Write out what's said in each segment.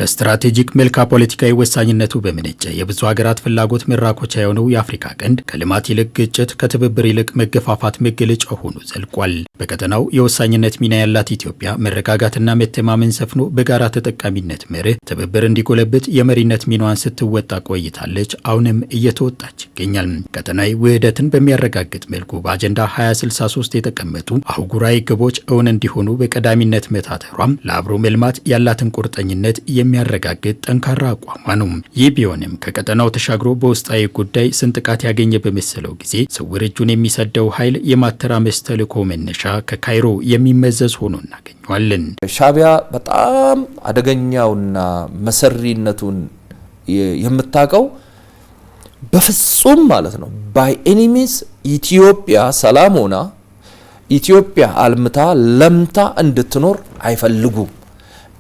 ከስትራቴጂክ መልካ ፖለቲካዊ ወሳኝነቱ በመነጨ የብዙ ሀገራት ፍላጎት መራኮቻ የሆነው የአፍሪካ ቀንድ ከልማት ይልቅ ግጭት፣ ከትብብር ይልቅ መገፋፋት መገለጫ ሆኖ ዘልቋል። በቀጠናው የወሳኝነት ሚና ያላት ኢትዮጵያ መረጋጋትና መተማመን ሰፍኖ በጋራ ተጠቃሚነት መርህ ትብብር እንዲጎለብት የመሪነት ሚናዋን ስትወጣ ቆይታለች። አሁንም እየተወጣች ይገኛል። ቀጠናዊ ውህደትን በሚያረጋግጥ መልኩ በአጀንዳ 2063 የተቀመጡ አህጉራዊ ግቦች እውን እንዲሆኑ በቀዳሚነት መታተሯም ለአብሮ መልማት ያላትን ቁርጠኝነት የሚያረጋግጥ ጠንካራ አቋሟ ነው። ይህ ቢሆንም ከቀጠናው ተሻግሮ በውስጣዊ ጉዳይ ስንጥቃት ያገኘ በመሰለው ጊዜ ስውር እጁን የሚሰደው ኃይል የማተራመስ ተልዕኮ መነሻ ከካይሮ የሚመዘዝ ሆኖ እናገኘዋለን። ሻዕቢያ በጣም አደገኛውና መሰሪነቱን የምታውቀው በፍጹም ማለት ነው ባይ ኤኒሚስ ኢትዮጵያ ሰላም ሆና ኢትዮጵያ አልምታ ለምታ እንድትኖር አይፈልጉም።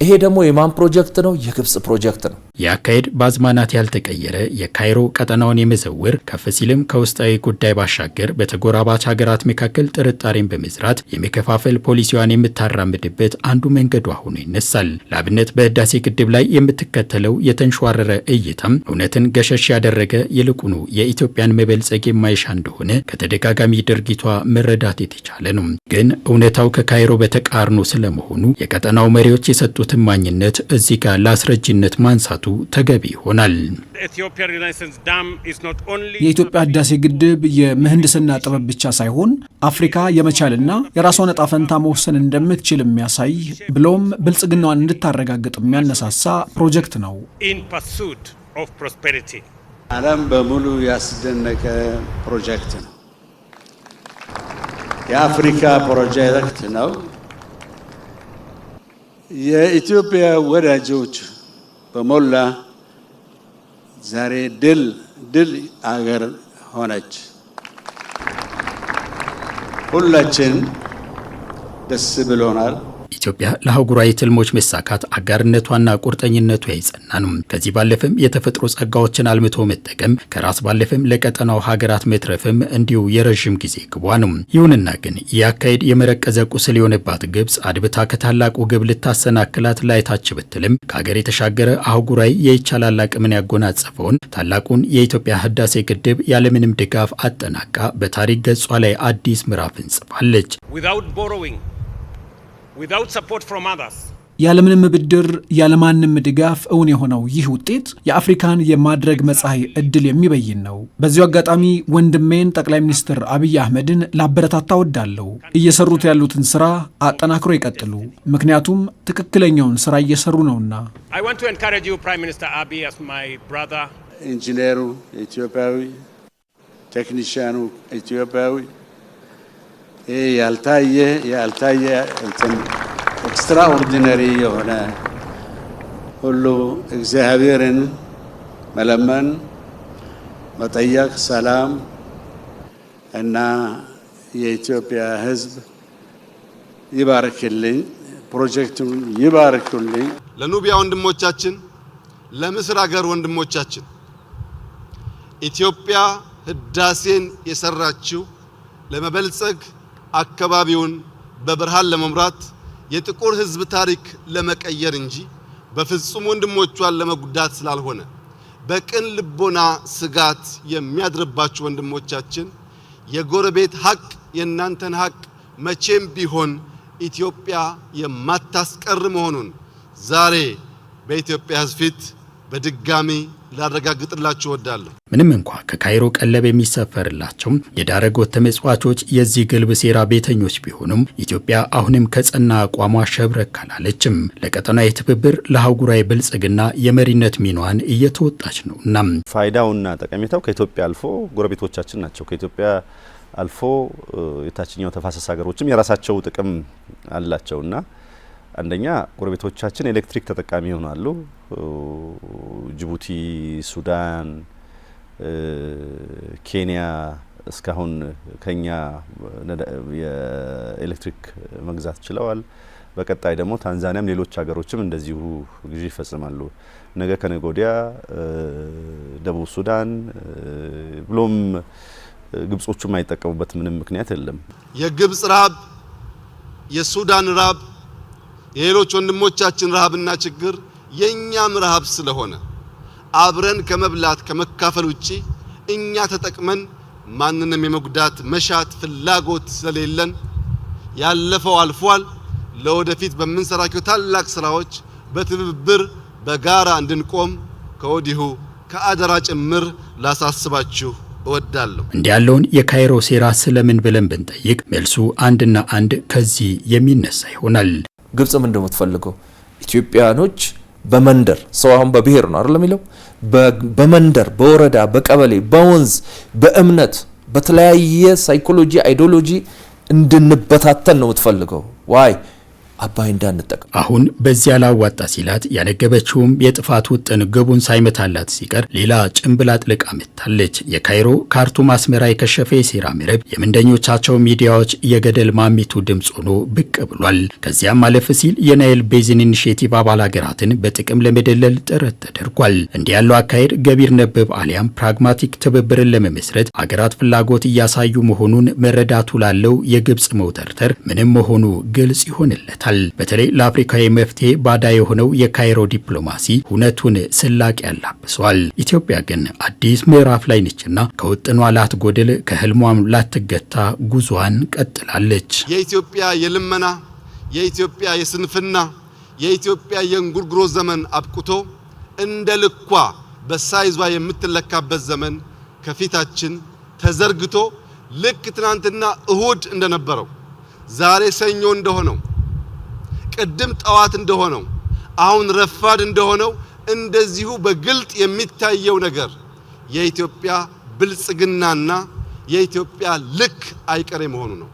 ይሄ ደግሞ የማን ፕሮጀክት ነው? የግብጽ ፕሮጀክት ነው። ያካሄድ ባዝማናት ያልተቀየረ የካይሮ ቀጠናውን የመዘውር ከፍ ሲልም ከውስጣዊ ጉዳይ ባሻገር በተጎራባች ሀገራት መካከል ጥርጣሬን በመዝራት የመከፋፈል ፖሊሲዋን የምታራምድበት አንዱ መንገዷ ሆኖ ይነሳል። ለአብነት በህዳሴ ግድብ ላይ የምትከተለው የተንሸዋረረ እይታም እውነትን ገሸሽ ያደረገ ይልቁኑ የኢትዮጵያን መበልጸግ የማይሻ እንደሆነ ከተደጋጋሚ ድርጊቷ መረዳት የተቻለ ነው። ግን እውነታው ከካይሮ በተቃርኖ ስለመሆኑ የቀጠናው መሪዎች የሰጡት ማኝነት እዚህ ጋር ለአስረጅነት ማንሳቱ ተገቢ ይሆናል። የኢትዮጵያ ህዳሴ ግድብ የምህንድስና ጥበብ ብቻ ሳይሆን አፍሪካ የመቻልና የራሷን ዕጣ ፈንታ መወሰን እንደምትችል የሚያሳይ ብሎም ብልጽግናዋን እንድታረጋግጥ የሚያነሳሳ ፕሮጀክት ነው። ዓለም በሙሉ ያስደነቀ ፕሮጀክት ነው። የአፍሪካ ፕሮጀክት ነው። የኢትዮጵያ ወዳጆች በሞላ ዛሬ ድል አገር ሆነች። ሁላችን ደስ ብሎናል። ኢትዮጵያ ለአህጉራዊ ትልሞች መሳካት አጋርነቷና ቁርጠኝነቷ የጸና ነው። ከዚህ ባለፈም የተፈጥሮ ጸጋዎችን አልምቶ መጠቀም ከራስ ባለፈም ለቀጠናው ሀገራት መትረፍም እንዲሁ የረዥም ጊዜ ግቧ ነው። ይሁንና ግን ይህ አካሄድ የመረቀዘ ቁስል የሆነባት ግብጽ አድብታ ከታላቁ ግብ ልታሰናክላት ላይታች ብትልም ከሀገር የተሻገረ አህጉራዊ የይቻላል አቅምን ያጎናጸፈውን ታላቁን የኢትዮጵያ ህዳሴ ግድብ ያለምንም ድጋፍ አጠናቃ በታሪክ ገጿ ላይ አዲስ ምዕራፍን ጽፋለች። ያለምንም ብድር ያለማንም ድጋፍ እውን የሆነው ይህ ውጤት የአፍሪካን የማድረግ መጻኢ ዕድል የሚበይን ነው። በዚሁ አጋጣሚ ወንድሜን ጠቅላይ ሚኒስትር አብይ አህመድን ላበረታታ ወዳለሁ። እየሰሩት ያሉትን ስራ አጠናክሮ ይቀጥሉ፣ ምክንያቱም ትክክለኛውን ስራ እየሰሩ ነውና። ኢንጂነሩ ኢትዮጵያዊ፣ ቴክኒሽያኑ ኢትዮጵያዊ፣ ያልታየ ኤክስትራኦርዲነሪ የሆነ ሁሉ እግዚአብሔርን መለመን፣ መጠየቅ፣ ሰላም እና የኢትዮጵያ ሕዝብ ይባርክልኝ፣ ፕሮጀክቱን ይባርኩልኝ። ለኑቢያ ወንድሞቻችን፣ ለምስር ሀገር ወንድሞቻችን ኢትዮጵያ ህዳሴን የሰራችው ለመበልጸግ አካባቢውን በብርሃን ለመምራት የጥቁር ህዝብ ታሪክ ለመቀየር እንጂ በፍጹም ወንድሞቿን ለመጉዳት ስላልሆነ በቅን ልቦና ስጋት የሚያድርባችሁ ወንድሞቻችን የጎረቤት ሀቅ የናንተን ሀቅ መቼም ቢሆን ኢትዮጵያ የማታስቀር መሆኑን ዛሬ በኢትዮጵያ ህዝብ ፊት በድጋሚ ላረጋግጥላችሁ እወዳለሁ። ምንም እንኳ ከካይሮ ቀለብ የሚሰፈርላቸው የዳረጎት ተመጽዋቾች የዚህ ግልብ ሴራ ቤተኞች ቢሆኑም ኢትዮጵያ አሁንም ከጸና አቋሟ ሸብረክ አላለችም። ለቀጠናዊ ትብብር ለአህጉራዊ ብልጽግና የመሪነት ሚናዋን እየተወጣች ነው። እናም ፋይዳውና ጠቀሜታው ከኢትዮጵያ አልፎ ጎረቤቶቻችን ናቸው። ከኢትዮጵያ አልፎ የታችኛው ተፋሰስ ሀገሮችም የራሳቸው ጥቅም አላቸውና አንደኛ ጎረቤቶቻችን ኤሌክትሪክ ተጠቃሚ ይሆናሉ። ጅቡቲ፣ ሱዳን፣ ኬንያ እስካሁን ከኛ የኤሌክትሪክ መግዛት ችለዋል። በቀጣይ ደግሞ ታንዛኒያም ሌሎች ሀገሮችም እንደዚሁ ግዢ ይፈጽማሉ። ነገ ከነገ ወዲያ ደቡብ ሱዳን ብሎም ግብጾቹ የማይጠቀሙበት ምንም ምክንያት የለም። የግብጽ ረሃብ፣ የሱዳን ረሃብ፣ የሌሎች ወንድሞቻችን ረሃብና ችግር የኛም ረሃብ ስለሆነ አብረን ከመብላት ከመካፈል ውጪ እኛ ተጠቅመን ማንንም የመጉዳት መሻት ፍላጎት ስለሌለን ያለፈው አልፏል። ለወደፊት በምንሰራቸው ታላቅ ስራዎች በትብብር በጋራ እንድንቆም ከወዲሁ ከአደራ ጭምር ላሳስባችሁ እወዳለሁ። እንዲህ ያለውን የካይሮ ሴራ ስለምን ብለን ብንጠይቅ መልሱ አንድና አንድ ከዚህ የሚነሳ ይሆናል። ግብጽ ምን እንደምትፈልገው ኢትዮጵያኖች በመንደር ሰው አሁን በብሔር ነው አይደል የሚለው በመንደር በወረዳ በቀበሌ በወንዝ በእምነት በተለያየ ሳይኮሎጂ አይዲዮሎጂ እንድንበታተን ነው የምትፈልገው። ዋይ አባይ እንዳንጠቀም አሁን በዚያ ላዋጣ ሲላት ያነገበችውም የጥፋት ውጥን ግቡን ሳይመታላት ሲቀር ሌላ ጭንብል አጥልቃ መታለች። የካይሮ ካርቱም አስመራ የከሸፈ የሴራ መረብ የምንደኞቻቸው ሚዲያዎች የገደል ማሚቱ ድምፅ ሆኖ ብቅ ብሏል። ከዚያም አለፍ ሲል የናይል ቤዝን ኢኒሼቲቭ አባል ሀገራትን በጥቅም ለመደለል ጥረት ተደርጓል። እንዲህ ያለው አካሄድ ገቢር ነበብ አሊያም ፕራግማቲክ ትብብርን ለመመስረት ሀገራት ፍላጎት እያሳዩ መሆኑን መረዳቱ ላለው የግብጽ መውተርተር ምንም መሆኑ ግልጽ ይሆንለታል። በተለይ ለአፍሪካዊ መፍትሄ ባዳ የሆነው የካይሮ ዲፕሎማሲ ሁነቱን ስላቅ ያላብሷል። ኢትዮጵያ ግን አዲስ ምዕራፍ ላይ ነችና ከውጥኗ ላትጎድል ከህልሟም ላትገታ ጉዟን ቀጥላለች። የኢትዮጵያ የልመና የኢትዮጵያ የስንፍና የኢትዮጵያ የእንጉርጉሮ ዘመን አብቅቶ እንደ ልኳ በሳይዟ የምትለካበት ዘመን ከፊታችን ተዘርግቶ ልክ ትናንትና እሁድ እንደነበረው ዛሬ ሰኞ እንደሆነው ቅድም ጠዋት እንደሆነው አሁን ረፋድ እንደሆነው እንደዚሁ በግልጥ የሚታየው ነገር የኢትዮጵያ ብልጽግናና የኢትዮጵያ ልክ አይቀሬ መሆኑ ነው።